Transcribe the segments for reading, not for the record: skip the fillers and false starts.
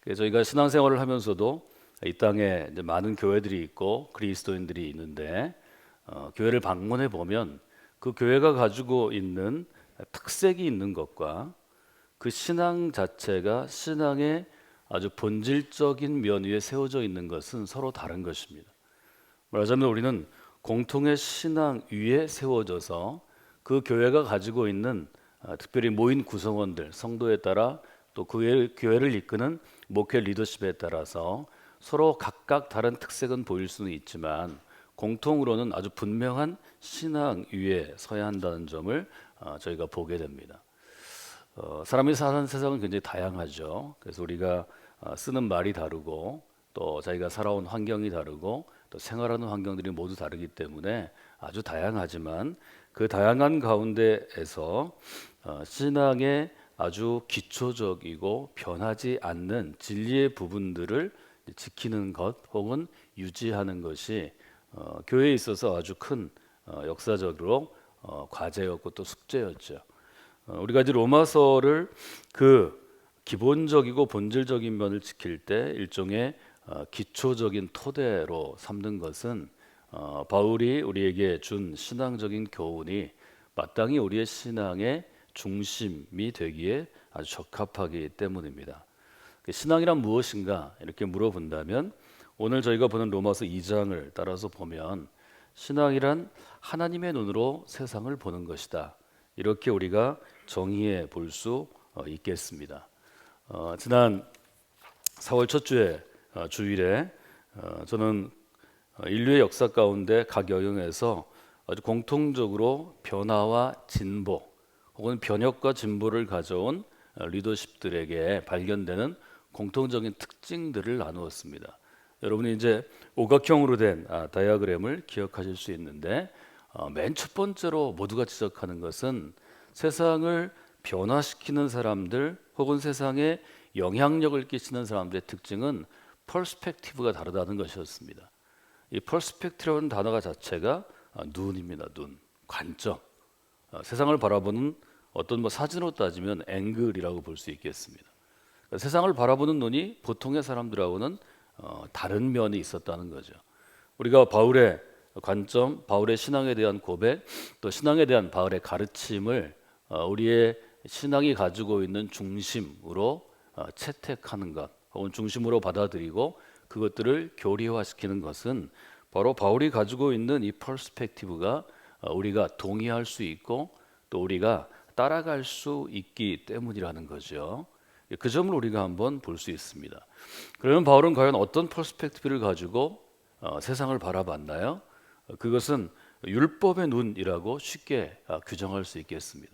그래서 저희가 신앙생활을 하면서도 이 땅에 이제 많은 교회들이 있고 그리스도인들이 있는데 교회를 방문해 보면 그 교회가 가지고 있는 특색이 있는 것과 그 신앙 자체가 신앙의 아주 본질적인 면 위에 세워져 있는 것은 서로 다른 것입니다. 말하자면 우리는 공통의 신앙 위에 세워져서 그 교회가 가지고 있는 특별히 모인 구성원들, 성도에 따라 또 그 교회를 이끄는 목회 리더십에 따라서 서로 각각 다른 특색은 보일 수는 있지만 공통으로는 아주 분명한 신앙 위에 서야 한다는 점을 저희가 보게 됩니다. 사람이 사는 세상은 굉장히 다양하죠. 그래서 우리가 쓰는 말이 다르고 또 자기가 살아온 환경이 다르고 또 생활하는 환경들이 모두 다르기 때문에 아주 다양하지만 그 다양한 가운데에서 신앙의 아주 기초적이고 변하지 않는 진리의 부분들을 지키는 것 혹은 유지하는 것이 교회에 있어서 아주 큰 역사적으로 과제였고 또 숙제였죠. 우리가 이제 로마서를 그 기본적이고 본질적인 면을 지킬 때 일종의 기초적인 토대로 삼는 것은 바울이 우리에게 준 신앙적인 교훈이 마땅히 우리의 신앙의 중심이 되기에 아주 적합하기 때문입니다. 신앙이란 무엇인가 이렇게 물어본다면 오늘 저희가 보는 로마서 2장을 따라서 보면 신앙이란 하나님의 눈으로 세상을 보는 것이다. 이렇게 우리가 정의해 볼 수 있겠습니다. 지난 4월 첫 주에 주일에 저는 인류의 역사 가운데 각 영역에서 아주 공통적으로 변화와 진보 혹은 변혁과 진보를 가져온 리더십들에게 발견되는 공통적인 특징들을 나누었습니다. 여러분이 이제 오각형으로 된 다이어그램을 기억하실 수 있는데 맨 첫 번째로 모두가 지적하는 것은 세상을 변화시키는 사람들 혹은 세상에 영향력을 끼치는 사람들의 특징은 퍼스펙티브가 다르다는 것이었습니다. 이 퍼스펙티브라는 단어가 자체가 눈입니다. 눈, 관점. 세상을 바라보는 어떤 사진으로 따지면 앵글이라고 볼 수 있겠습니다. 그러니까 세상을 바라보는 눈이 보통의 사람들하고는 다른 면이 있었다는 거죠. 우리가 바울의 관점, 바울의 신앙에 대한 고백, 또 신앙에 대한 바울의 가르침을 우리의 신앙이 가지고 있는 중심으로 채택하는 것, 혹은 중심으로 받아들이고 그것들을 교리화시키는 것은 바로 바울이 가지고 있는 이 퍼스펙티브가 우리가 동의할 수 있고 또 우리가 따라갈 수 있기 때문이라는 거죠. 그 점을 우리가 한번 볼 수 있습니다. 그러면 바울은 과연 어떤 퍼스펙티브를 가지고 세상을 바라봤나요? 그것은 율법의 눈이라고 쉽게 규정할 수 있겠습니다.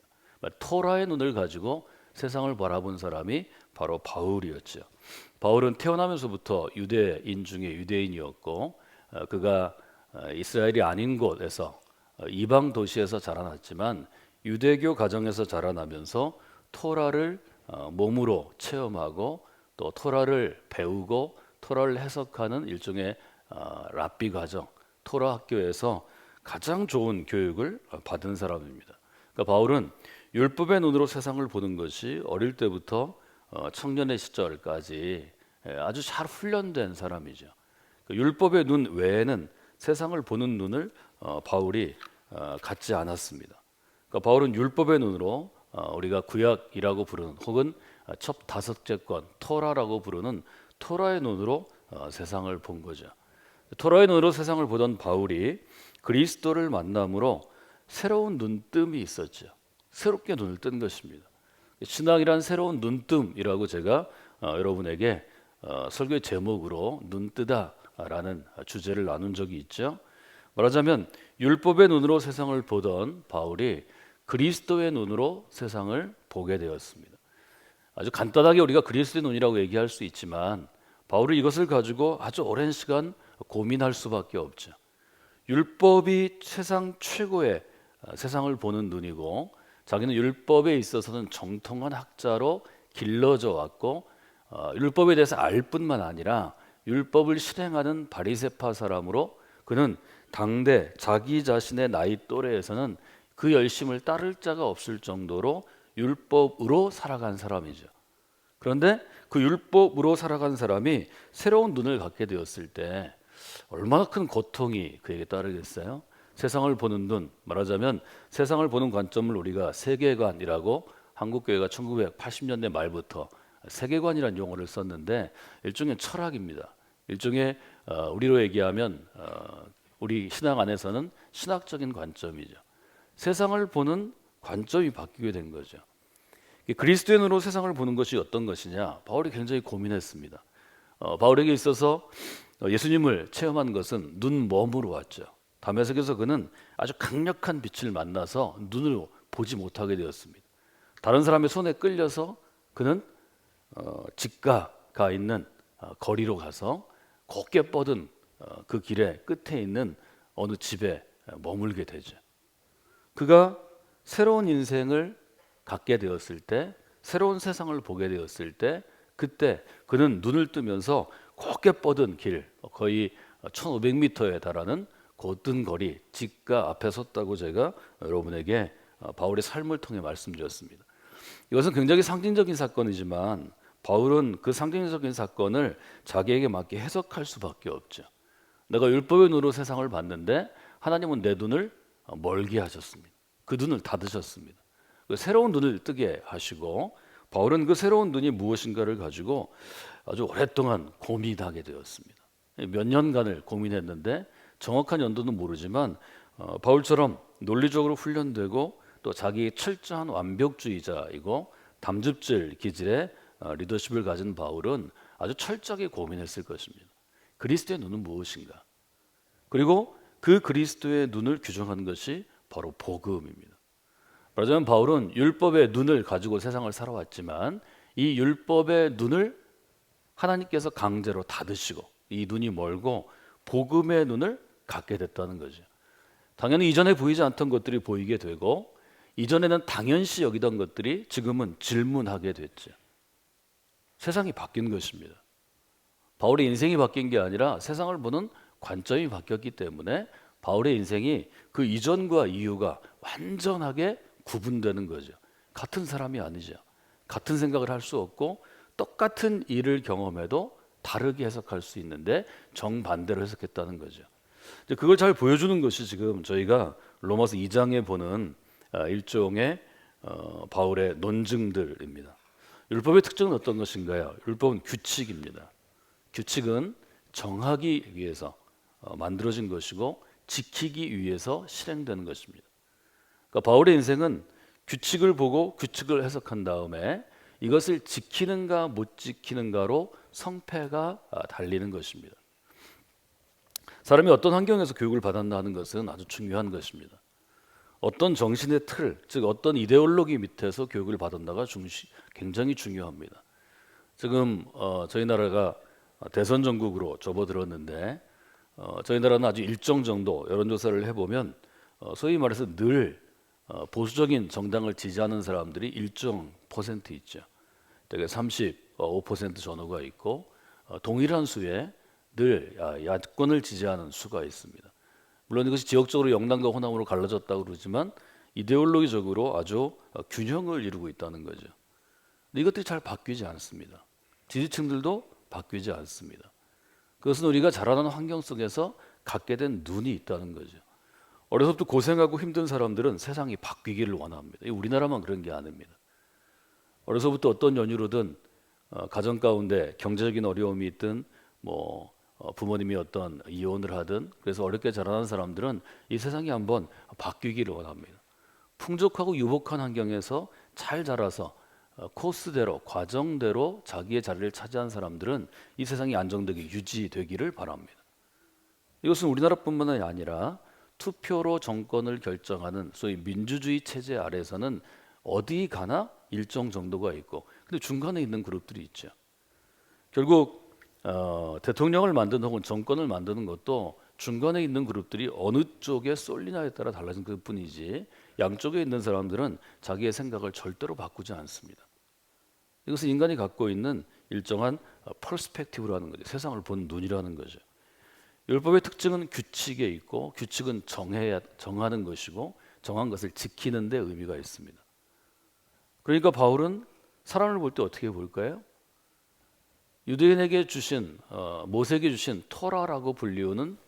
토라의 눈을 가지고 세상을 바라본 사람이 바로 바울이었죠. 바울은 태어나면서부터 유대인 중에 유대인이었고 그가 이스라엘이 아닌 곳에서 이방 도시에서 자라났지만 유대교 가정에서 자라나면서 토라를 몸으로 체험하고 또 토라를 배우고 토라를 해석하는 일종의 랍비 과정, 토라 학교에서 가장 좋은 교육을 받은 사람입니다. 그러니까 바울은 율법의 눈으로 세상을 보는 것이 어릴 때부터 청년의 시절까지 아주 잘 훈련된 사람이죠. 그 율법의 눈 외에는 세상을 보는 눈을 바울이 갖지 않았습니다. 그러니까 바울은 율법의 눈으로 우리가 구약이라고 부르는 혹은 첫 다섯째권 토라라고 부르는 토라의 눈으로 세상을 본 거죠. 토라의 눈으로 세상을 보던 바울이 그리스도를 만남으로 새로운 눈뜸이 있었죠. 새롭게 눈을 뜬 것입니다. 신앙이란 새로운 눈뜸이라고 제가 여러분에게 설교의 제목으로 눈뜨다라는 주제를 나눈 적이 있죠. 말하자면 율법의 눈으로 세상을 보던 바울이 그리스도의 눈으로 세상을 보게 되었습니다. 아주 간단하게 우리가 그리스도의 눈이라고 얘기할 수 있지만 바울은 이것을 가지고 아주 오랜 시간 고민할 수밖에 없죠. 율법이 세상 최고의 세상을 보는 눈이고 자기는 율법에 있어서는 정통한 학자로 길러져 왔고 율법에 대해서 알 뿐만 아니라 율법을 실행하는 바리새파 사람으로 그는 당대 자기 자신의 나이 또래에서는 그 열심을 따를 자가 없을 정도로 율법으로 살아간 사람이죠. 그런데 그 율법으로 살아간 사람이 새로운 눈을 갖게 되었을 때 얼마나 큰 고통이 그에게 따르겠어요? 세상을 보는 눈, 말하자면 세상을 보는 관점을 우리가 세계관이라고 한국교회가 1980년대 말부터 세계관이라는 용어를 썼는데 일종의 철학입니다. 일종의 우리로 얘기하면 우리 신앙 안에서는 신학적인 관점이죠. 세상을 보는 관점이 바뀌게 된 거죠. 그리스도인으로 세상을 보는 것이 어떤 것이냐? 바울이 굉장히 고민했습니다. 바울에게 있어서 예수님을 체험한 것은 눈먼으로 왔죠. 다메섹에서 그는 아주 강력한 빛을 만나서 눈으로 보지 못하게 되었습니다. 다른 사람의 손에 끌려서 그는 직가가 있는 거리로 가서 곱게 뻗은 그 길의 끝에 있는 어느 집에 머물게 되죠. 그가 새로운 인생을 갖게 되었을 때, 새로운 세상을 보게 되었을 때, 그때 그는 눈을 뜨면서 곱게 뻗은 길, 거의 1500m에 달하는 곧든 거리, 직가 앞에 섰다고 제가 여러분에게 바울의 삶을 통해 말씀드렸습니다. 이것은 굉장히 상징적인 사건이지만 바울은 그 상징적인 사건을 자기에게 맞게 해석할 수밖에 없죠. 내가 율법의 눈으로 세상을 봤는데 하나님은 내 눈을 멀게 하셨습니다. 그 눈을 닫으셨습니다. 그 새로운 눈을 뜨게 하시고 바울은 그 새로운 눈이 무엇인가를 가지고 아주 오랫동안 고민하게 되었습니다. 몇 년간을 고민했는데 정확한 연도는 모르지만 바울처럼 논리적으로 훈련되고 또 자기 철저한 완벽주의자이고 담즙질 기질의 리더십을 가진 바울은 아주 철저하게 고민했을 것입니다. 그리스도의 눈은 무엇인가? 그리고 그 그리스도의 눈을 규정한 것이 바로 복음입니다. 말하자면 바울은 율법의 눈을 가지고 세상을 살아왔지만 이 율법의 눈을 하나님께서 강제로 닫으시고 이 눈이 멀고 복음의 눈을 갖게 됐다는 거죠. 당연히 이전에 보이지 않던 것들이 보이게 되고 이전에는 당연시 여기던 것들이 지금은 질문하게 됐죠. 세상이 바뀐 것입니다. 바울의 인생이 바뀐 게 아니라 세상을 보는 관점이 바뀌었기 때문에 바울의 인생이 그 이전과 이후가 완전하게 구분되는 거죠. 같은 사람이 아니죠. 같은 생각을 할 수 없고 똑같은 일을 경험해도 다르게 해석할 수 있는데 정반대로 해석했다는 거죠. 그걸 잘 보여주는 것이 지금 저희가 로마서 2장에 보는 일종의 바울의 논증들입니다. 율법의 특징은 어떤 것인가요? 율법은 규칙입니다. 규칙은 정하기 위해서 만들어진 것이고 지키기 위해서 실행되는 것입니다. 그러니까 바울의 인생은 규칙을 보고 규칙을 해석한 다음에 이것을 지키는가 못 지키는가로 성패가 달리는 것입니다. 사람이 어떤 환경에서 교육을 받았나 하는 것은 아주 중요한 것입니다. 어떤 정신의 틀, 즉 어떤 이데올로기 밑에서 교육을 받았나가 굉장히 중요합니다. 지금 저희 나라가 대선 전국으로 접어들었는데 저희 나라는 아주 일정 정도 여론조사를 해보면 소위 말해서 늘 보수적인 정당을 지지하는 사람들이 일정 퍼센트 있죠. 되게 35% 전후가 있고 동일한 수에 늘 야권을 지지하는 수가 있습니다. 물론 이것이 지역적으로 영남과 호남으로 갈라졌다고 그러지만 이데올로기적으로 아주 균형을 이루고 있다는 거죠. 근데 이것들이 잘 바뀌지 않습니다. 지지층들도 바뀌지 않습니다. 그것은 우리가 자라는 환경 속에서 갖게 된 눈이 있다는 거죠. 어려서부터 고생하고 힘든 사람들은 세상이 바뀌기를 원합니다. 우리나라만 그런 게 아닙니다. 어려서부터 어떤 연유로든 가정 가운데 경제적인 어려움이 있든 부모님이 어떤 이혼을 하든 그래서 어렵게 자라난 사람들은 이 세상이 한번 바뀌기를 원합니다. 풍족하고 유복한 환경에서 잘 자라서 코스대로 과정대로 자기의 자리를 차지한 사람들은 이 세상이 안정되게 유지되기를 바랍니다. 이것은 우리나라뿐만 아니라 투표로 정권을 결정하는 소위 민주주의 체제 아래에서는 어디 가나 일정 정도가 있고 근데 중간에 있는 그룹들이 있죠. 결국 대통령을 만드는 혹은 정권을 만드는 것도 중간에 있는 그룹들이 어느 쪽에 쏠리냐에 따라 달라진 것뿐이지 양쪽에 있는 사람들은 자기의 생각을 절대로 바꾸지 않습니다. 이것은 인간이 갖고 있는 일정한 퍼스펙티브라는 거죠. 세상을 보는 눈이라는 거죠. 율법의 특징은 규칙에 있고 규칙은 정하는 것이고 정한 것을 지키는 데 의미가 있습니다. 그러니까 바울은 사람을 볼 때 어떻게 볼까요? 유대인에게 주신 모세에게 주신 토라라고 불리우는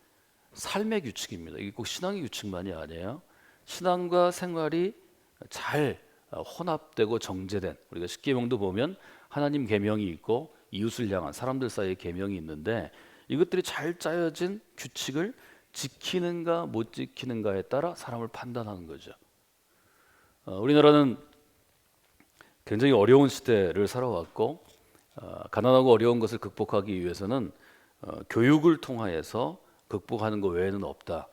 삶의 규칙입니다. 이게 꼭 신앙의 규칙만이 아니에요. 신앙과 생활이 잘 혼합되고 정제된, 우리가 십계명도 보면 하나님 계명이 있고 이웃을 향한 사람들 사이에 계명이 있는데, 이것들이 잘 짜여진 규칙을 지키는가 못 지키는가에 따라 사람을 판단하는 거죠. 우리나라는 굉장히 어려운 시대를 살아왔고, 가난하고 어려운 것을 극복하기 위해서는 교육을 통하여서 극복하는 것 외에는 없다.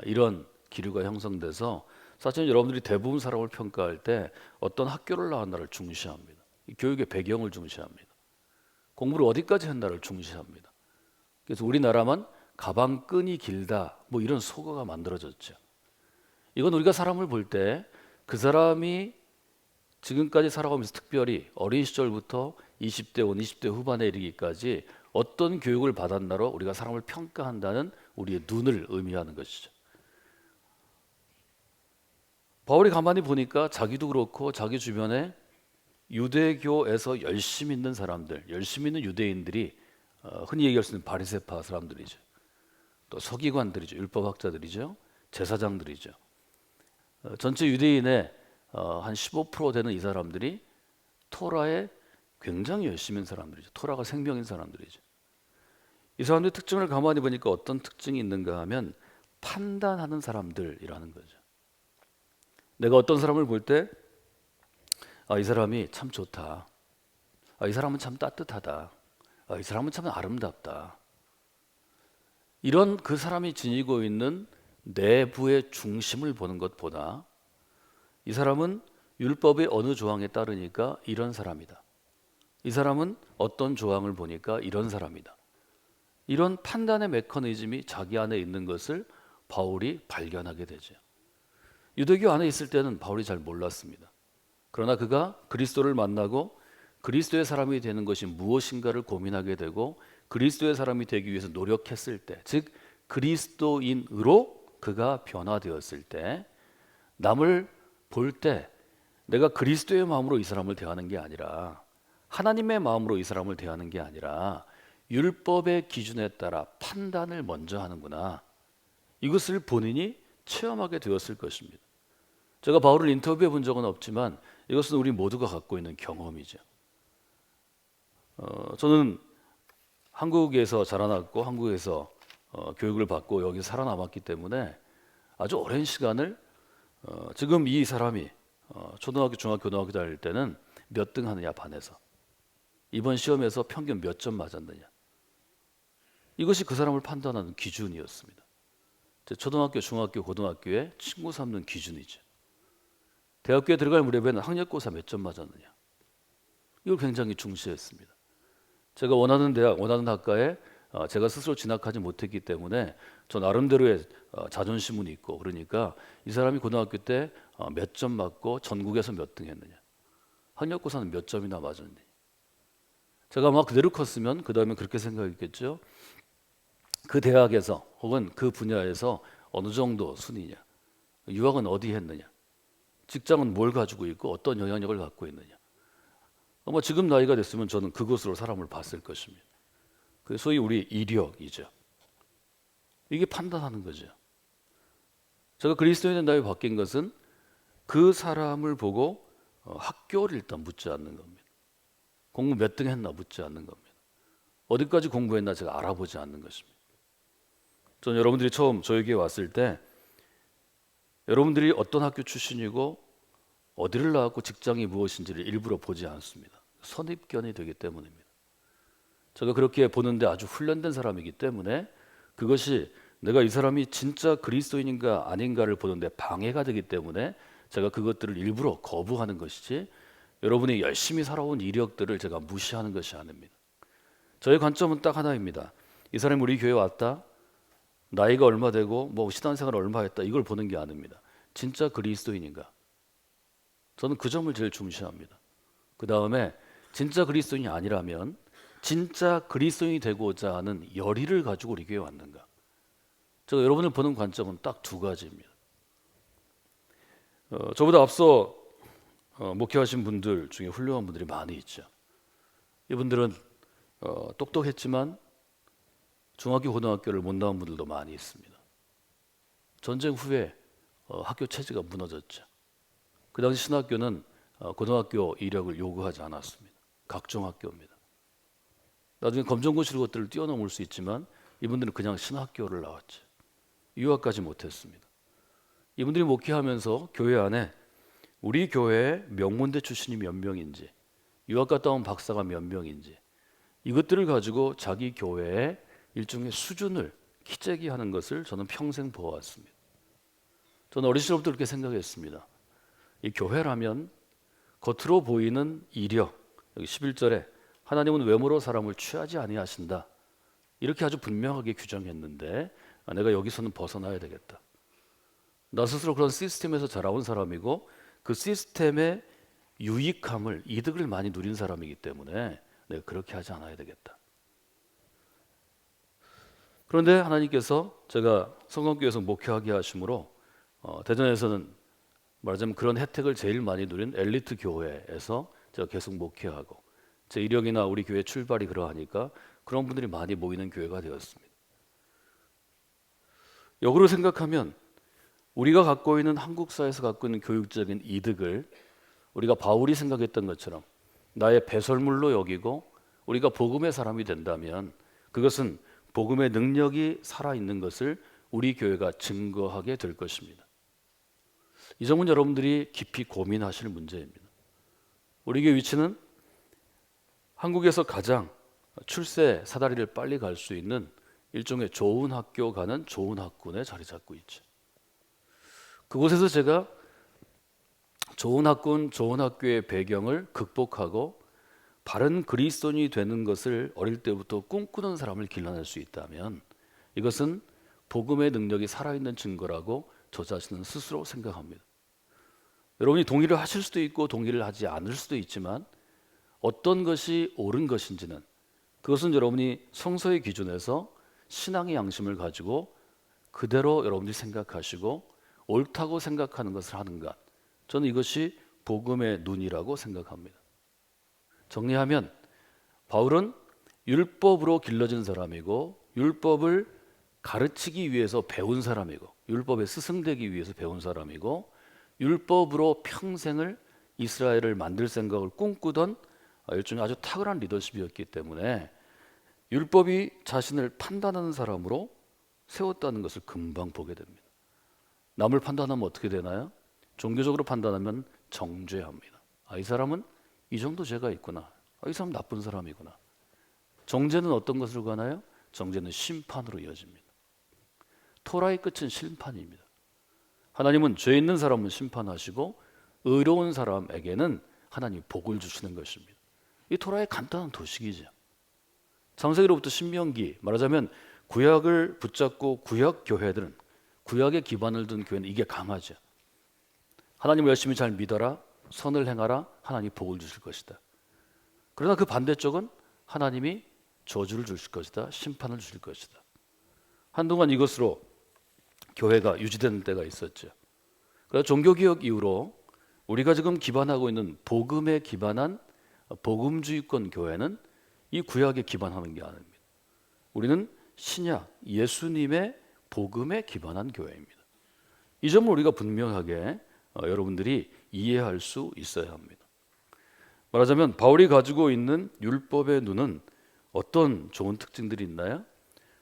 이런 기류가 형성돼서 사실 여러분들이 대부분 사람을 평가할 때 어떤 학교를 나왔나를 중시합니다. 이 교육의 배경을 중시합니다. 공부를 어디까지 했나를 중시합니다. 그래서 우리나라만 가방끈이 길다, 뭐 이런 속어가 만들어졌죠. 이건 우리가 사람을 볼 때 그 사람이 지금까지 살아가면서 특별히 어린 시절부터 20대, 20대 후반에 이르기까지 어떤 교육을 받았나로 우리가 사람을 평가한다는 우리의 눈을 의미하는 것이죠. 바울이 가만히 보니까 자기도 그렇고 자기 주변에 유대교에서 열심히 있는 사람들, 열심히 있는 유대인들이 흔히 얘기할 수 있는 바리새파 사람들이죠. 또 서기관들이죠. 율법학자들이죠. 제사장들이죠. 전체 유대인의 한 15% 되는 이 사람들이 토라에 굉장히 열심히 있는 사람들이죠. 토라가 생명인 사람들이죠. 이 사람들의 특징을 가만히 보니까 어떤 특징이 있는가 하면 판단하는 사람들이라는 거죠. 내가 어떤 사람을 볼 때 이 사람이 참 좋다. 이 사람은 참 따뜻하다. 이 사람은 참 아름답다. 이런 그 사람이 지니고 있는 내부의 중심을 보는 것보다 이 사람은 율법의 어느 조항에 따르니까 이런 사람이다. 이 사람은 어떤 조항을 보니까 이런 사람이다. 이런 판단의 메커니즘이 자기 안에 있는 것을 바울이 발견하게 되죠. 유대교 안에 있을 때는 바울이 잘 몰랐습니다. 그러나 그가 그리스도를 만나고 그리스도의 사람이 되는 것이 무엇인가를 고민하게 되고 그리스도의 사람이 되기 위해서 노력했을 때, 즉 그리스도인으로 그가 변화되었을 때, 남을 볼 때 내가 그리스도의 마음으로 이 사람을 대하는 게 아니라 하나님의 마음으로 이 사람을 대하는 게 아니라 율법의 기준에 따라 판단을 먼저 하는구나. 이것을 본인이 체험하게 되었을 것입니다. 제가 바울을 인터뷰해 본 적은 없지만 이것은 우리 모두가 갖고 있는 경험이죠. 저는 한국에서 자라났고 한국에서 교육을 받고 여기 살아남았기 때문에 아주 오랜 시간을 지금 이 사람이 초등학교, 중학교, 고등학교 다닐 때는 몇 등 하느냐 반에서 이번 시험에서 평균 몇 점 맞았느냐, 이것이 그 사람을 판단하는 기준이었습니다. 초등학교, 중학교, 고등학교에 친구 삼는 기준이죠. 대학교에 들어갈 무렵에는 학력고사 몇 점 맞았느냐, 이걸 굉장히 중시했습니다. 제가 원하는 대학, 원하는 학과에 제가 스스로 진학하지 못했기 때문에 저 나름대로의 자존심은 있고, 그러니까 이 사람이 고등학교 때 몇 점 맞고 전국에서 몇 등 했느냐, 학력고사는 몇 점이나 맞았느냐. 제가 막 그대로 컸으면 그 다음에 그렇게 생각했겠죠. 그 대학에서 혹은 그 분야에서 어느 정도 순위냐, 유학은 어디 했느냐, 직장은 뭘 가지고 있고 어떤 영향력을 갖고 있느냐. 아마 지금 나이가 됐으면 저는 그것으로 사람을 봤을 것입니다. 그 소위 우리 이력이죠. 이게 판단하는 거죠. 제가 그리스도인의 나이 바뀐 것은 그 사람을 보고 학교를 일단 묻지 않는 겁니다. 공부 몇 등 했나 묻지 않는 겁니다. 어디까지 공부했나 제가 알아보지 않는 것입니다. 저는 여러분들이 처음 저에게 왔을 때 여러분들이 어떤 학교 출신이고 어디를 나왔고 직장이 무엇인지를 일부러 보지 않습니다. 선입견이 되기 때문입니다. 제가 그렇게 보는데 아주 훈련된 사람이기 때문에 그것이 내가 이 사람이 진짜 그리스도인인가 아닌가를 보는데 방해가 되기 때문에 제가 그것들을 일부러 거부하는 것이지, 여러분이 열심히 살아온 이력들을 제가 무시하는 것이 아닙니다. 저의 관점은 딱 하나입니다. 이 사람이 우리 교회에 왔다, 나이가 얼마 되고 뭐 신앙생활을 얼마 했다, 이걸 보는 게 아닙니다. 진짜 그리스도인인가? 저는 그 점을 제일 중시합니다. 그 다음에 진짜 그리스도인이 아니라면 진짜 그리스도인이 되고자 하는 열의를 가지고 우리 교회에 왔는가? 제가 여러분을 보는 관점은 딱 두 가지입니다. 저보다 앞서 목회하신 분들 중에 훌륭한 분들이 많이 있죠. 이분들은 똑똑했지만 중학교, 고등학교를 못 나온 분들도 많이 있습니다. 전쟁 후에 학교 체제가 무너졌죠. 그 당시 신학교는 고등학교 이력을 요구하지 않았습니다. 각종학교입니다. 나중에 검정고시 이런 것들을 뛰어넘을 수 있지만 이분들은 그냥 신학교를 나왔죠. 유학까지 못했습니다. 이분들이 목회하면서 교회 안에 우리 교회에 명문대 출신이 몇 명인지, 유학 갔다 온 박사가 몇 명인지, 이것들을 가지고 자기 교회의 일종의 수준을 키재기하는 것을 저는 평생 보아왔습니다. 저는 어린 시절부터 그렇게 생각했습니다. 이 교회라면 겉으로 보이는 이력, 여기 11절에 하나님은 외모로 사람을 취하지 아니하신다, 이렇게 아주 분명하게 규정했는데 내가 여기서는 벗어나야 되겠다. 나 스스로 그런 시스템에서 자라온 사람이고 그 시스템의 유익함을, 이득을 많이 누린 사람이기 때문에 내가 그렇게 하지 않아야 되겠다. 그런데 하나님께서 제가 성광교회에서 목회하게 하심으로 대전에서는 말하자면 그런 혜택을 제일 많이 누린 엘리트 교회에서 제가 계속 목회하고, 제 이력이나 우리 교회 출발이 그러하니까 그런 분들이 많이 모이는 교회가 되었습니다. 역으로 생각하면 우리가 갖고 있는, 한국 사회에서 갖고 있는 교육적인 이득을 우리가 바울이 생각했던 것처럼 나의 배설물로 여기고 우리가 복음의 사람이 된다면 그것은 복음의 능력이 살아있는 것을 우리 교회가 증거하게 될 것입니다. 이 점은 여러분들이 깊이 고민하실 문제입니다. 우리 교회 위치는 한국에서 가장 출세 사다리를 빨리 갈 수 있는 일종의 좋은 학교 가는 좋은 학군에 자리 잡고 있죠. 그곳에서 제가 좋은 학군, 좋은 학교의 배경을 극복하고 바른 그리스도인이 되는 것을 어릴 때부터 꿈꾸는 사람을 길러낼 수 있다면 이것은 복음의 능력이 살아있는 증거라고 저 자신은 스스로 생각합니다. 여러분이 동의를 하실 수도 있고 동의를 하지 않을 수도 있지만 어떤 것이 옳은 것인지는 그것은 여러분이 성서의 기준에서 신앙의 양심을 가지고 그대로 여러분들이 생각하시고 옳다고 생각하는 것을 하는 것, 저는 이것이 복음의 눈이라고 생각합니다. 정리하면 바울은 율법으로 길러진 사람이고 율법을 가르치기 위해서 배운 사람이고 율법에 스승되기 위해서 배운 사람이고 율법으로 평생을 이스라엘을 만들 생각을 꿈꾸던 일종의 아주 탁월한 리더십이었기 때문에 율법이 자신을 판단하는 사람으로 세웠다는 것을 금방 보게 됩니다. 남을 판단하면 어떻게 되나요? 종교적으로 판단하면 정죄합니다. 이 사람은 이 정도 죄가 있구나. 이 사람 나쁜 사람이구나. 정죄는 어떤 것으로 가나요? 정죄는 심판으로 이어집니다. 토라의 끝은 심판입니다. 하나님은 죄 있는 사람은 심판하시고 의로운 사람에게는 하나님 복을 주시는 것입니다. 이 토라의 간단한 도식이죠. 창세기로부터 신명기, 말하자면 구약을 붙잡고 구약 교회들은, 구약의 기반을 둔 교회는 이게 강하죠. 하나님을 열심히 잘 믿어라, 선을 행하라, 하나님이 복을 주실 것이다. 그러나 그 반대쪽은 하나님이 저주를 주실 것이다, 심판을 주실 것이다. 한동안 이것으로 교회가 유지되는 때가 있었죠. 그래서 종교개혁 이후로 우리가 지금 기반하고 있는 복음에 기반한 복음주의권 교회는 이 구약에 기반하는 게 아닙니다. 우리는 신약, 예수님의 복음에 기반한 교회입니다. 이 점을 우리가 분명하게 여러분들이 이해할 수 있어야 합니다. 말하자면 바울이 가지고 있는 율법의 눈은 어떤 좋은 특징들이 있나요?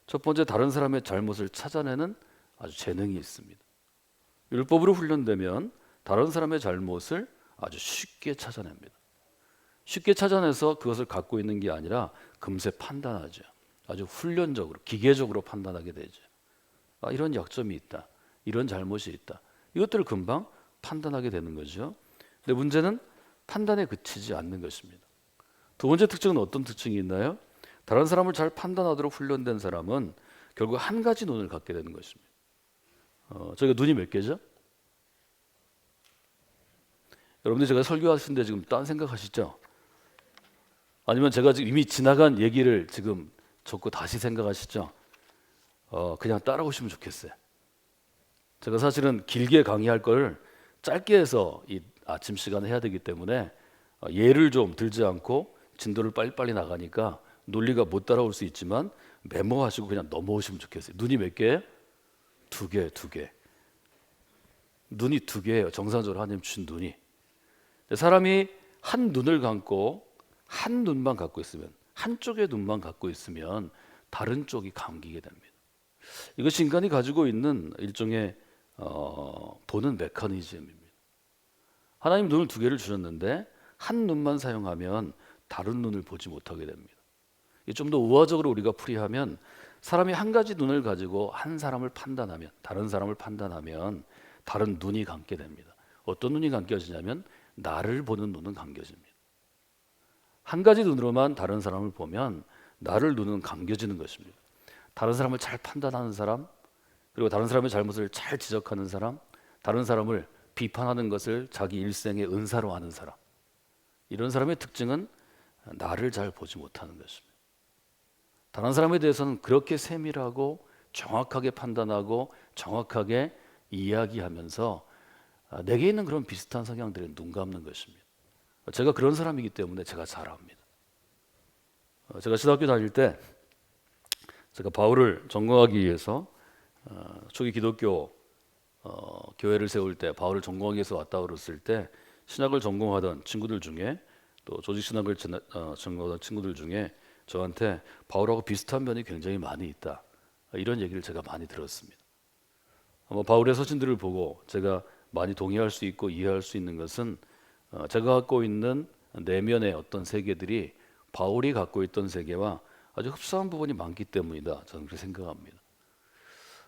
첫 번째, 다른 사람의 잘못을 찾아내는 아주 재능이 있습니다. 율법으로 훈련되면 다른 사람의 잘못을 아주 쉽게 찾아냅니다. 쉽게 찾아내서 그것을 갖고 있는 게 아니라 금세 판단하죠. 아주 훈련적으로, 기계적으로 판단하게 되죠. 이런 약점이 있다, 이런 잘못이 있다, 이것들을 금방 판단하게 되는 거죠. 근데 문제는 판단에 그치지 않는 것입니다. 두 번째 특징은 어떤 특징이 있나요? 다른 사람을 잘 판단하도록 훈련된 사람은 결국 한 가지 눈을 갖게 되는 것입니다. 저희가 눈이 몇 개죠? 여러분들 제가 설교하시는데 지금 딴 생각하시죠? 아니면 제가 지금 이미 지나간 얘기를 지금 적고 다시 생각하시죠? 그냥 따라오시면 좋겠어요. 제가 사실은 길게 강의할 걸 짧게 해서 이 아침 시간에 해야 되기 때문에 예를 좀 들지 않고 진도를 빨리빨리 나가니까 논리가 못 따라올 수 있지만 메모하시고 그냥 넘어오시면 좋겠어요. 눈이 몇 개예요? 두 개, 두 개. 눈이 두 개예요. 정상적으로 하나님 주신 눈이. 사람이 한 눈을 감고 한 눈만 갖고 있으면, 한쪽의 눈만 갖고 있으면 다른 쪽이 감기게 됩니다. 이것이 인간이 가지고 있는 일종의 보는 메커니즘입니다. 하나님 눈을 두 개를 주셨는데 한 눈만 사용하면 다른 눈을 보지 못하게 됩니다. 좀 더 우화적으로 우리가 풀이하면 사람이 한 가지 눈을 가지고 한 사람을 판단하면, 다른 사람을 판단하면 다른 눈이 감게 됩니다. 어떤 눈이 감겨지냐면 나를 보는 눈은 감겨집니다. 한 가지 눈으로만 다른 사람을 보면 나를 눈은 감겨지는 것입니다. 다른 사람을 잘 판단하는 사람, 그리고 다른 사람의 잘못을 잘 지적하는 사람, 다른 사람을 비판하는 것을 자기 일생의 은사로 하는 사람, 이런 사람의 특징은 나를 잘 보지 못하는 것입니다. 다른 사람에 대해서는 그렇게 세밀하고 정확하게 판단하고 정확하게 이야기하면서 내게 있는 그런 비슷한 성향들에 눈 감는 것입니다. 제가 그런 사람이기 때문에 제가 잘 압니다. 제가 신학교 다닐 때 제가 바울을 전공하기 위해서 초기 기독교 교회를 세울 때 바울을 전공하기 위해서 왔다 그랬을 때 신학을 전공하던 친구들 중에 또 조직 신학을 전공하던 친구들 중에 저한테 바울하고 비슷한 면이 굉장히 많이 있다, 이런 얘기를 제가 많이 들었습니다. 바울의 서신들을 보고 제가 많이 동의할 수 있고 이해할 수 있는 것은 제가 갖고 있는 내면의 어떤 세계들이 바울이 갖고 있던 세계와 아주 흡사한 부분이 많기 때문이다, 저는 그렇게 생각합니다.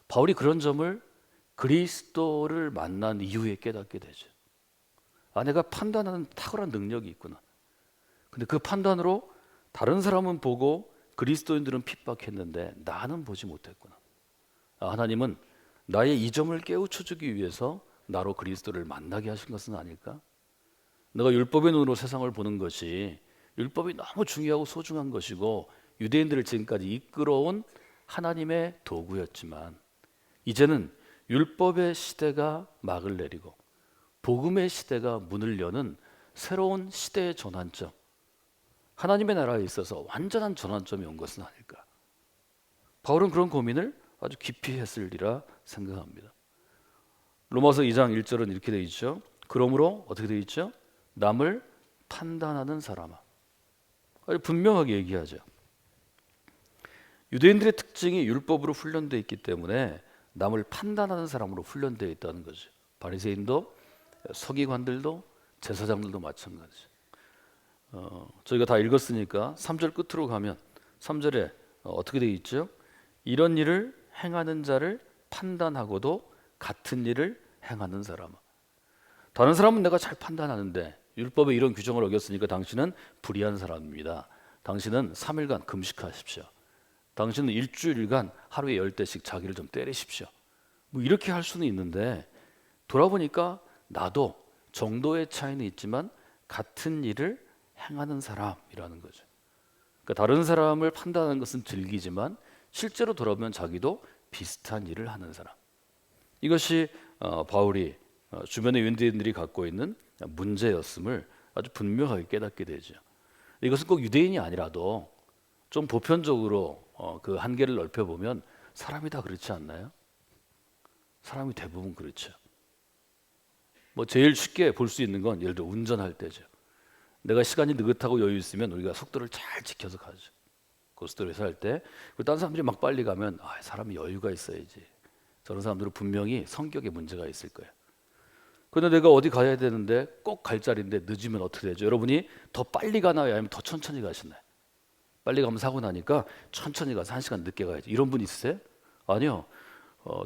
바울이 그런 점을 그리스도를 만난 이후에 깨닫게 되죠. 내가 판단하는 탁월한 능력이 있구나. 근데 그 판단으로 다른 사람은 보고 그리스도인들은 핍박했는데 나는 보지 못했구나. 하나님은 나의 이 점을 깨우쳐주기 위해서 나로 그리스도를 만나게 하신 것은 아닐까? 내가 율법의 눈으로 세상을 보는 것이 율법이 너무 중요하고 소중한 것이고 유대인들을 지금까지 이끌어온 하나님의 도구였지만 이제는 율법의 시대가 막을 내리고 복음의 시대가 문을 여는 새로운 시대의 전환점, 하나님의 나라에 있어서 완전한 전환점이 온 것은 아닐까? 바울은 그런 고민을 아주 깊이 했으리라 생각합니다. 로마서 2장 1절은 이렇게 되어 있죠. 그러므로 어떻게 되어 있죠? 남을 판단하는 사람아. 아주 분명하게 얘기하죠. 유대인들의 특징이 율법으로 훈련되어 있기 때문에 남을 판단하는 사람으로 훈련되어 있다는 거죠. 바리새인도 서기관들도 제사장들도 마찬가지죠. 저희가 다 읽었으니까 3절 끝으로 가면 3절에 어떻게 되어 있죠? 이런 일을 행하는 자를 판단하고도 같은 일을 행하는 사람아. 다른 사람은 내가 잘 판단하는데 율법의 이런 규정을 어겼으니까 당신은 불의한 사람입니다. 당신은 3일간 금식하십시오. 당신은 일주일간 하루에 10대씩 자기를 좀 때리십시오. 뭐 이렇게 할 수는 있는데 돌아보니까 나도 정도의 차이는 있지만 같은 일을 행하는 사람이라는 거죠. 그러니까 다른 사람을 판단하는 것은 즐기지만 실제로 돌아보면 자기도 비슷한 일을 하는 사람. 이것이 바울이 주변의 유대인들이 갖고 있는 문제였음을 아주 분명하게 깨닫게 되죠. 이것은 꼭 유대인이 아니라도 좀 보편적으로 그 한계를 넓혀보면 사람이 다 그렇지 않나요? 사람이 대부분 그렇죠. 제일 쉽게 볼 수 있는 건 예를 들어 운전할 때죠. 내가 시간이 느긋하고 여유 있으면 우리가 속도를 잘 지켜서 가죠. 고속도로에서 할 때. 그리고 다른 사람들이 막 빨리 가면 사람이 여유가 있어야지. 저런 사람들은 분명히 성격에 문제가 있을 거예요. 그런데 내가 어디 가야 되는데 꼭 갈 자리인데 늦으면 어떻게 되죠? 여러분이 더 빨리 가나요? 아니면 더 천천히 가시나요? 빨리 가면 사고 나니까 천천히 가서 1시간 늦게 가야지. 이런 분 있으세요? 아니요.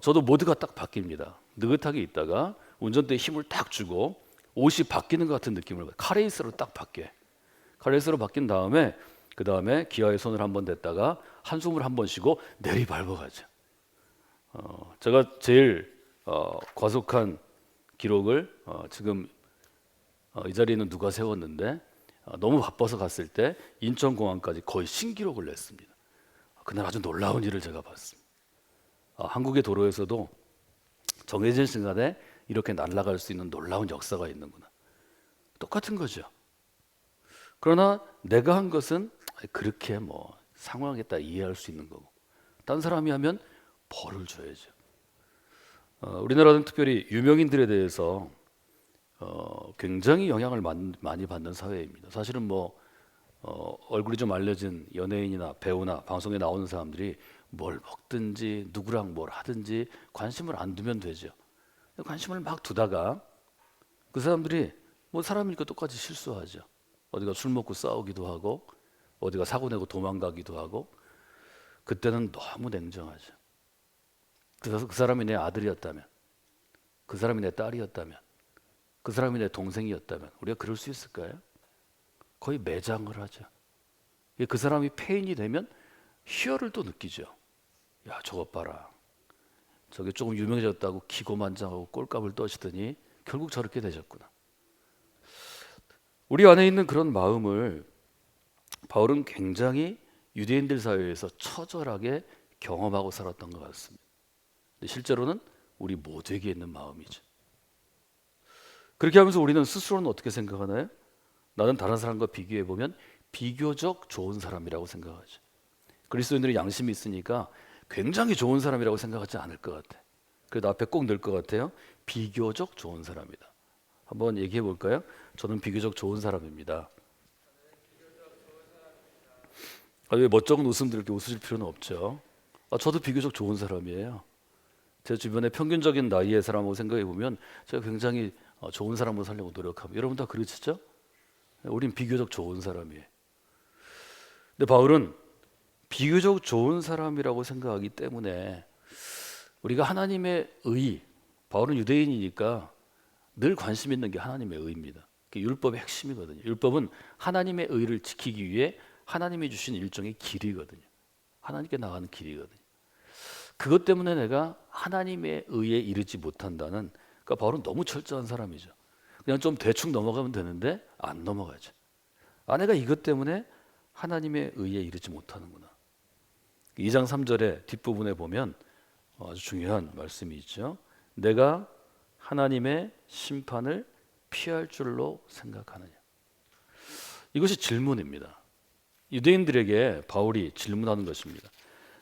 저도 모드가 딱 바뀝니다. 느긋하게 있다가 운전대에 힘을 딱 주고 옷이 바뀌는 것 같은 느낌을 받아요. 카레이스로 딱 바뀌어요. 카레이스로 바뀐 다음에 그 다음에 기아에 손을 한번 댔다가 한숨을 한번 쉬고 내리밟아가죠. 제가 제일 과속한 기록을 지금 이 자리에는 누가 세웠는데 너무 바빠서 갔을 때 인천공항까지 거의 신기록을 냈습니다. 그날 아주 놀라운 일을 제가 봤습니다. 한국의 도로에서도 정해진 시간에 이렇게 날아갈 수 있는 놀라운 역사가 있는구나. 똑같은 거죠. 그러나 내가 한 것은 그렇게 상황에 따라 이해할 수 있는 거고, 딴 사람이 하면 벌을 줘야죠. 우리나라는 특별히 유명인들에 대해서 굉장히 영향을 많이 받는 사회입니다. 사실은 뭐 얼굴이 좀 알려진 연예인이나 배우나 방송에 나오는 사람들이 뭘 먹든지 누구랑 뭘 하든지 관심을 안 두면 되죠. 관심을 막 두다가 그 사람들이 뭐 사람이니까 똑같이 실수하죠. 어디가 술 먹고 싸우기도 하고 어디가 사고 내고 도망가기도 하고, 그때는 너무 냉정하죠. 그래서 그 사람이 내 아들이었다면, 그 사람이 내 딸이었다면, 그 사람이 내 동생이었다면 우리가 그럴 수 있을까요? 거의 매장을 하죠. 그 사람이 폐인이 되면 희열을 또 느끼죠. 야, 저것 봐라. 저게 조금 유명해졌다고 기고만장하고 꼴값을 떠시더니 결국 저렇게 되셨구나. 우리 안에 있는 그런 마음을 바울은 굉장히 유대인들 사회에서 처절하게 경험하고 살았던 것 같습니다. 근데 실제로는 우리 모두에게 있는 마음이죠. 그렇게 하면서 우리는 스스로는 어떻게 생각하나요? 나는 다른 사람과 비교해 보면 비교적 좋은 사람이라고 생각하죠. 그리스도인들이 양심이 있으니까 굉장히 좋은 사람이라고 생각하지 않을 것 같아. 그래도 앞에 꼭 넣을 것 같아요. 비교적 좋은 사람이다. 한번 얘기해 볼까요? 저는 비교적 좋은 사람입니다. 왜 멋쩍은 웃음들 이렇게 웃으실 필요는 없죠. 저도 비교적 좋은 사람이에요. 제 주변에 평균적인 나이의 사람하고 생각해 보면 제가 굉장히 좋은 사람으로 살려고 노력합니다. 여러분 다 그러시죠? 우린 비교적 좋은 사람이에요. 근데 바울은 비교적 좋은 사람이라고 생각하기 때문에 우리가 하나님의 의, 바울은 유대인이니까 늘 관심 있는 게 하나님의 의입니다. 그게 율법의 핵심이거든요. 율법은 하나님의 의를 지키기 위해 하나님이 주신 일종의 길이거든요. 하나님께 나가는 길이거든요. 그것 때문에 내가 하나님의 의에 이르지 못한다는, 그러니까 바울은 너무 철저한 사람이죠. 그냥 좀 대충 넘어가면 되는데 안 넘어가죠. 내가 이것 때문에 하나님의 의에 이르지 못하는구나. 2장 3절의 뒷부분에 보면 아주 중요한 말씀이 있죠. 내가 하나님의 심판을 피할 줄로 생각하느냐. 이것이 질문입니다. 유대인들에게 바울이 질문하는 것입니다.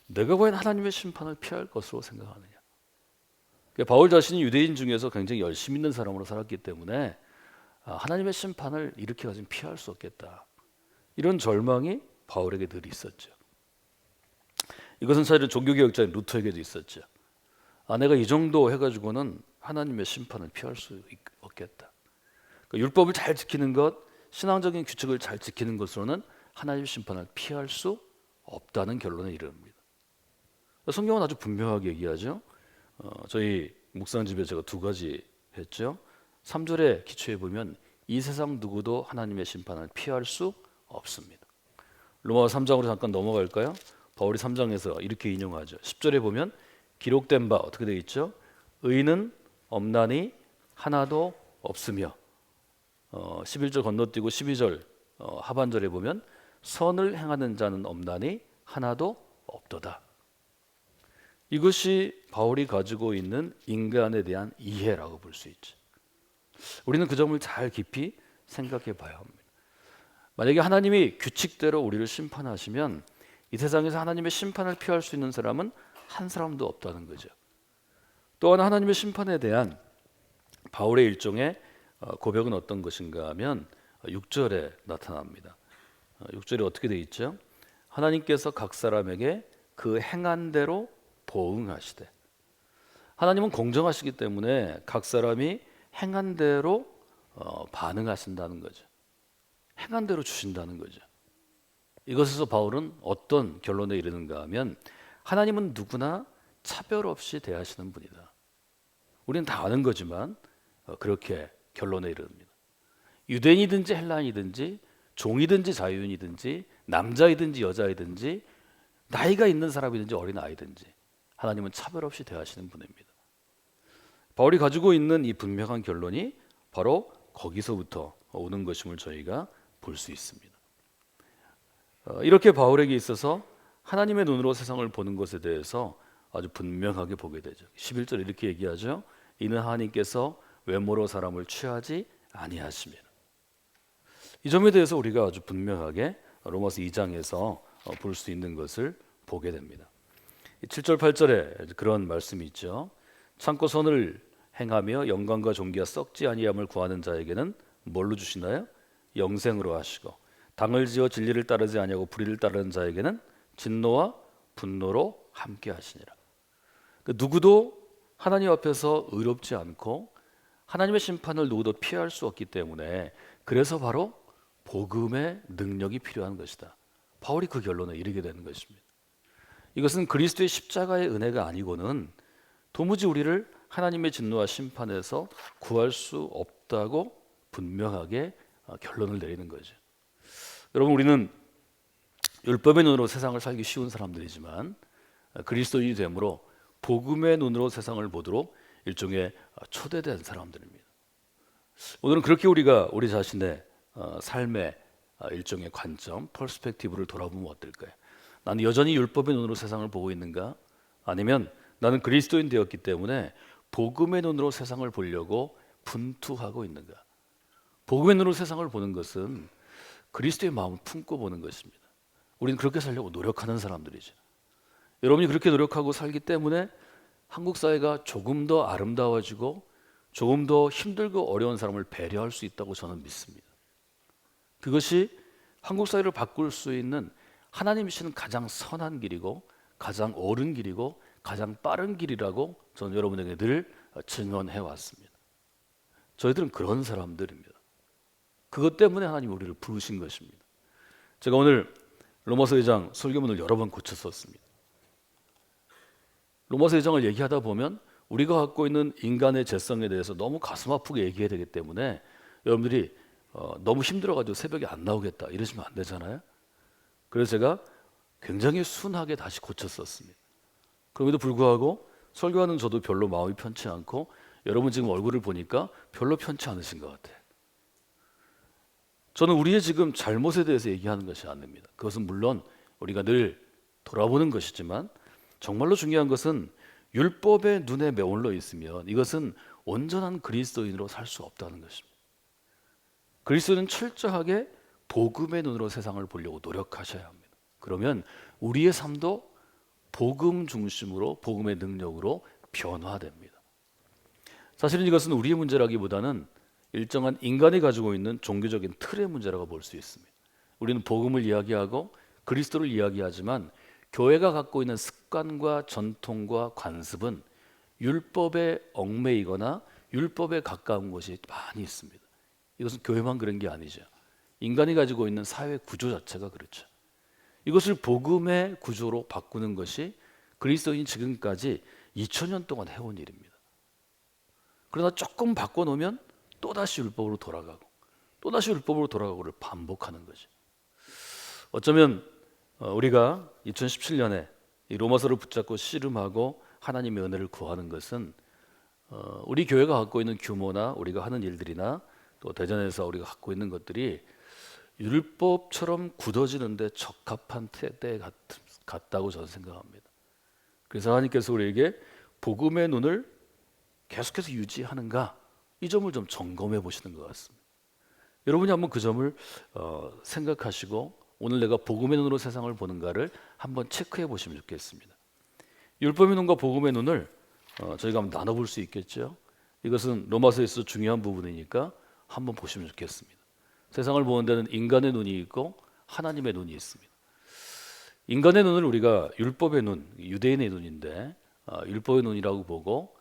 내가 과연 하나님의 심판을 피할 것으로 생각하느냐. 바울 자신이 유대인 중에서 굉장히 열심 있는 사람으로 살았기 때문에 하나님의 심판을 이렇게 가지고 피할 수 없겠다. 이런 절망이 바울에게 늘 있었죠. 이것은 사실은 종교개혁자인 루터에게도 있었죠. 내가 이 정도 해가지고는 하나님의 심판을 피할 수 없겠다. 그러니까 율법을 잘 지키는 것, 신앙적인 규칙을 잘 지키는 것으로는 하나님의 심판을 피할 수 없다는 결론에 이릅니다. 성경은 아주 분명하게 얘기하죠. 저희 묵상 집에 제가 두 가지 했죠. 3절에 기초해 보면 이 세상 누구도 하나님의 심판을 피할 수 없습니다. 로마서 3장으로 잠깐 넘어갈까요? 바울이 3장에서 이렇게 인용하죠. 10절에 보면 기록된 바 어떻게 되어 있죠? 의는 없나니 하나도 없으며, 11절 건너뛰고 12절 하반절에 보면 선을 행하는 자는 없나니 하나도 없도다. 이것이 바울이 가지고 있는 인간에 대한 이해라고 볼 수 있죠. 우리는 그 점을 잘 깊이 생각해 봐야 합니다. 만약에 하나님이 규칙대로 우리를 심판하시면 이 세상에서 하나님의 심판을 피할 수 있는 사람은 한 사람도 없다는 거죠. 또한 하나님의 심판에 대한 바울의 일종의 고백은 어떤 것인가 하면 6절에 나타납니다. 6절에 어떻게 되어 있죠? 하나님께서 각 사람에게 그 행한 대로 보응하시되. 하나님은 공정하시기 때문에 각 사람이 행한 대로 반응하신다는 거죠. 행한 대로 주신다는 거죠. 이것에서 바울은 어떤 결론에 이르는가 하면 하나님은 누구나 차별 없이 대하시는 분이다. 우리는 다 아는 거지만 그렇게 결론에 이릅니다. 유대인이든지 헬라인이든지 종이든지 자유인이든지 남자이든지 여자이든지 나이가 있는 사람이든지 어린 아이든지 하나님은 차별 없이 대하시는 분입니다. 바울이 가지고 있는 이 분명한 결론이 바로 거기서부터 오는 것임을 저희가 볼 수 있습니다. 이렇게 바울에게 있어서 하나님의 눈으로 세상을 보는 것에 대해서 아주 분명하게 보게 되죠. 11절 이렇게 얘기하죠. 이는 하나님께서 외모로 사람을 취하지 아니하시며. 이 점에 대해서 우리가 아주 분명하게 로마서 2장에서 볼 수 있는 것을 보게 됩니다. 7절 8절에 그런 말씀이 있죠. 참고 선을 행하며 영광과 존귀와 썩지 아니함을 구하는 자에게는 뭘로 주시나요? 영생으로 하시고 당을 지어 진리를 따르지 아니하고 불의를 따르는 자에게는 진노와 분노로 함께 하시니라. 누구도 하나님 앞에서 의롭지 않고 하나님의 심판을 누구도 피할 수 없기 때문에 그래서 바로 복음의 능력이 필요한 것이다. 바울이 그 결론에 이르게 되는 것입니다. 이것은 그리스도의 십자가의 은혜가 아니고는 도무지 우리를 하나님의 진노와 심판에서 구할 수 없다고 분명하게 결론을 내리는 거죠. 여러분, 우리는 율법의 눈으로 세상을 살기 쉬운 사람들이지만 그리스도인이 되므로 복음의 눈으로 세상을 보도록 일종의 초대된 사람들입니다. 오늘은 그렇게 우리가 우리 자신의 삶의 일종의 관점, 퍼스펙티브를 돌아보면 어떨까요? 나는 여전히 율법의 눈으로 세상을 보고 있는가? 아니면 나는 그리스도인 되었기 때문에 복음의 눈으로 세상을 보려고 분투하고 있는가? 복음의 눈으로 세상을 보는 것은 그리스도의 마음을 품고 보는 것입니다. 우리는 그렇게 살려고 노력하는 사람들이죠. 여러분이 그렇게 노력하고 살기 때문에 한국 사회가 조금 더 아름다워지고 조금 더 힘들고 어려운 사람을 배려할 수 있다고 저는 믿습니다. 그것이 한국 사회를 바꿀 수 있는 하나님이시는 가장 선한 길이고 가장 옳은 길이고 가장 빠른 길이라고 저는 여러분에게 늘 증언해 왔습니다. 저희들은 그런 사람들입니다. 그것 때문에 하나님 우리를 부르신 것입니다. 제가 오늘 로마서 2장 설교문을 여러 번 고쳤었습니다. 로마서 2장을 얘기하다 보면 우리가 갖고 있는 인간의 죄성에 대해서 너무 가슴 아프게 얘기해야 되기 때문에 여러분들이 너무 힘들어가지고 새벽에 안 나오겠다 이러시면 안 되잖아요. 그래서 제가 굉장히 순하게 다시 고쳤었습니다. 그럼에도 불구하고 설교하는 저도 별로 마음이 편치 않고 여러분 지금 얼굴을 보니까 별로 편치 않으신 것 같아요. 저는 우리의 지금 잘못에 대해서 얘기하는 것이 아닙니다. 그것은 물론 우리가 늘 돌아보는 것이지만 정말로 중요한 것은 율법의 눈에 매올려 있으면 이것은 온전한 그리스도인으로 살 수 없다는 것입니다. 그리스도는 철저하게 복음의 눈으로 세상을 보려고 노력하셔야 합니다. 그러면 우리의 삶도 복음 중심으로 복음의 능력으로 변화됩니다. 사실은 이것은 우리의 문제라기보다는 일정한 인간이 가지고 있는 종교적인 틀의 문제라고 볼 수 있습니다. 우리는 복음을 이야기하고 그리스도를 이야기하지만 교회가 갖고 있는 습관과 전통과 관습은 율법에 얽매이거나 율법에 가까운 것이 많이 있습니다. 이것은 교회만 그런 게 아니죠. 인간이 가지고 있는 사회 구조 자체가 그렇죠. 이것을 복음의 구조로 바꾸는 것이 그리스도인이 지금까지 2000년 동안 해온 일입니다. 그러나 조금 바꿔놓으면 또다시 율법으로 돌아가고 또다시 율법으로 돌아가고를 반복하는 거죠. 어쩌면 우리가 2017년에 이 로마서를 붙잡고 씨름하고 하나님의 은혜를 구하는 것은 우리 교회가 갖고 있는 규모나 우리가 하는 일들이나 또 대전에서 우리가 갖고 있는 것들이 율법처럼 굳어지는데 적합한 때 같다고 저는 생각합니다. 그래서 하나님께서 우리에게 복음의 눈을 계속해서 유지하는가 이 점을 좀 점검해 보시는 것 같습니다. 여러분이 한번 그 점을 생각하시고 오늘 내가 복음의 눈으로 세상을 보는가를 한번 체크해 보시면 좋겠습니다. 율법의 눈과 복음의 눈을 저희가 한번 나눠볼 수 있겠죠. 이것은 로마서에서 중요한 부분이니까 한번 보시면 좋겠습니다. 세상을 보는 데는 인간의 눈이 있고 하나님의 눈이 있습니다. 인간의 눈을 우리가 율법의 눈, 유대인의 눈인데 율법의 눈이라고 보고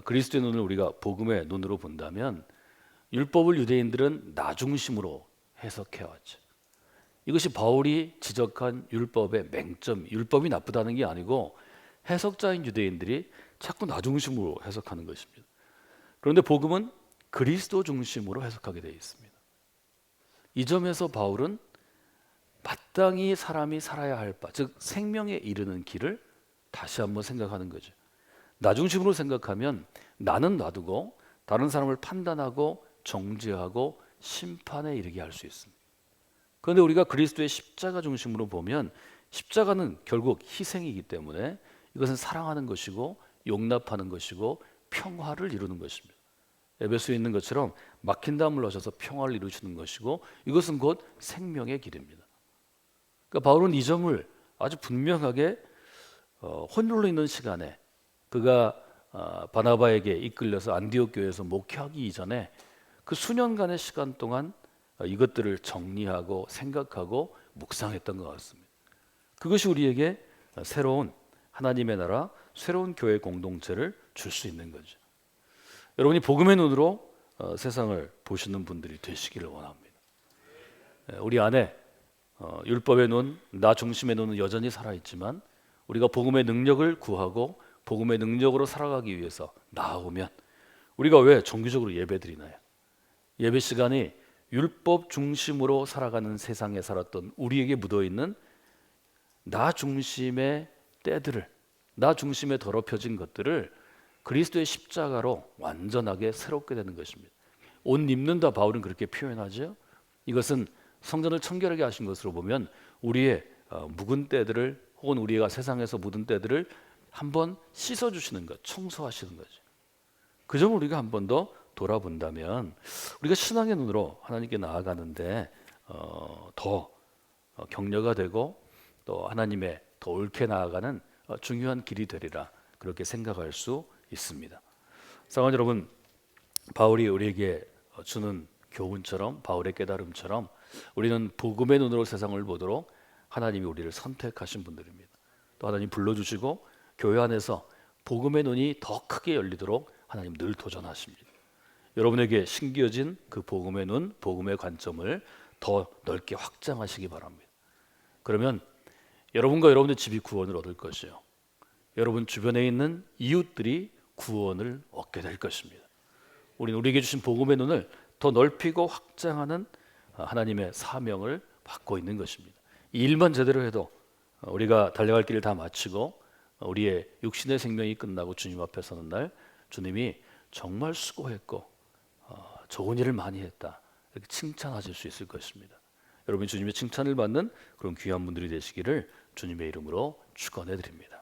그리스도의 눈을 우리가 복음의 눈으로 본다면 율법을 유대인들은 나 중심으로 해석해왔죠. 이것이 바울이 지적한 율법의 맹점, 율법이 나쁘다는 게 아니고 해석자인 유대인들이 자꾸 나 중심으로 해석하는 것입니다. 그런데 복음은 그리스도 중심으로 해석하게 되어 있습니다. 이 점에서 바울은 마땅히 사람이 살아야 할 바, 즉 생명에 이르는 길을 다시 한번 생각하는 거죠. 나 중심으로 생각하면 나는 놔두고 다른 사람을 판단하고 정죄하고 심판에 이르게 할 수 있습니다. 그런데 우리가 그리스도의 십자가 중심으로 보면 십자가는 결국 희생이기 때문에 이것은 사랑하는 것이고 용납하는 것이고 평화를 이루는 것입니다. 에베소에 있는 것처럼 막힌 담을 넣으셔서 평화를 이루시는 것이고 이것은 곧 생명의 길입니다. 그러니까 바울은 이 점을 아주 분명하게 홀로 있는 시간에 그가 바나바에게 이끌려서 안디옥 교회에서 목회하기 이전에 그 수년간의 시간 동안 이것들을 정리하고 생각하고 묵상했던 것 같습니다. 그것이 우리에게 새로운 하나님의 나라, 새로운 교회 공동체를 줄 수 있는 거죠. 여러분이 복음의 눈으로 세상을 보시는 분들이 되시기를 원합니다. 우리 안에 율법의 눈, 나 중심의 눈은 여전히 살아있지만 우리가 복음의 능력을 구하고 복음의 능력으로 살아가기 위해서 나아오면 우리가 왜 정기적으로 예배드리나요? 예배 시간이 율법 중심으로 살아가는 세상에 살았던 우리에게 묻어있는 나 중심의 때들을, 나 중심에 더럽혀진 것들을 그리스도의 십자가로 완전하게 새롭게 되는 것입니다. 옷 입는다, 바울은 그렇게 표현하죠. 이것은 성전을 청결하게 하신 것으로 보면 우리의 묵은 때들을 혹은 우리가 세상에서 묻은 때들을 한번 씻어주시는 것, 청소하시는 거죠. 그 점을 우리가 한 번 더 돌아본다면 우리가 신앙의 눈으로 하나님께 나아가는데 더 격려가 되고 또 하나님의 더 옳게 나아가는 중요한 길이 되리라, 그렇게 생각할 수 있습니다. 사랑하는 여러분, 바울이 우리에게 주는 교훈처럼, 바울의 깨달음처럼 우리는 복음의 눈으로 세상을 보도록 하나님이 우리를 선택하신 분들입니다. 또 하나님 불러주시고 교회 안에서 복음의 눈이 더 크게 열리도록 하나님 늘 도전하십니다. 여러분에게 신기어진 그 복음의 눈, 복음의 관점을 더 넓게 확장하시기 바랍니다. 그러면 여러분과 여러분의 집이 구원을 얻을 것이요, 여러분 주변에 있는 이웃들이 구원을 얻게 될 것입니다. 우리는 우리에게 주신 복음의 눈을 더 넓히고 확장하는 하나님의 사명을 받고 있는 것입니다. 이 일만 제대로 해도 우리가 달려갈 길을 다 마치고 우리의 육신의 생명이 끝나고 주님 앞에 서는 날 주님이 정말 수고했고 좋은 일을 많이 했다, 이렇게 칭찬하실 수 있을 것입니다. 여러분이 주님의 칭찬을 받는 그런 귀한 분들이 되시기를 주님의 이름으로 축원해 드립니다.